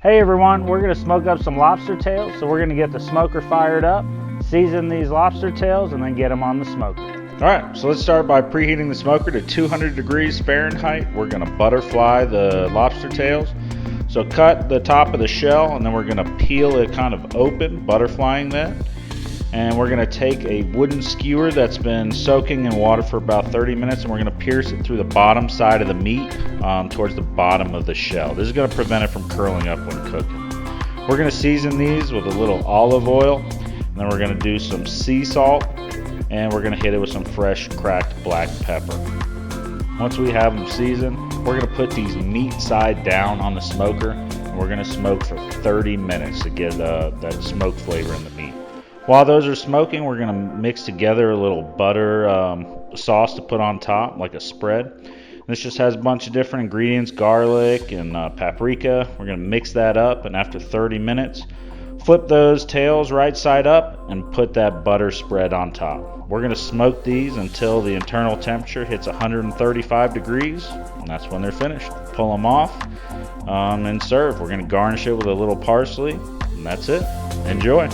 Hey everyone, we're gonna smoke up some lobster tails. So we're gonna get the smoker fired up, season these lobster tails, and then get them on the smoker. All right, so let's start by preheating the smoker to 200 degrees Fahrenheit. We're gonna butterfly the lobster tails. So cut the top of the shell, and then we're gonna peel it kind of open, butterflying that. And we're gonna take a wooden skewer that's been soaking in water for about 30 minutes, and we're gonna pierce it through the bottom side of the meat towards the bottom of the shell. This is gonna prevent it from curling up when cooking. We're gonna season these with a little olive oil, and then we're gonna do some sea salt, and we're gonna hit it with some fresh cracked black pepper. Once we have them seasoned, we're gonna put these meat side down on the smoker, and we're gonna smoke for 30 minutes to get that smoke flavor in the meat. While those are smoking, we're gonna mix together a little butter sauce to put on top, like a spread. This just has a bunch of different ingredients, garlic and paprika. We're gonna mix that up, and after 30 minutes, flip those tails right side up and put that butter spread on top. We're gonna smoke these until the internal temperature hits 135 degrees, and that's when they're finished. Pull them off and serve. We're gonna garnish it with a little parsley, and that's it. Enjoy.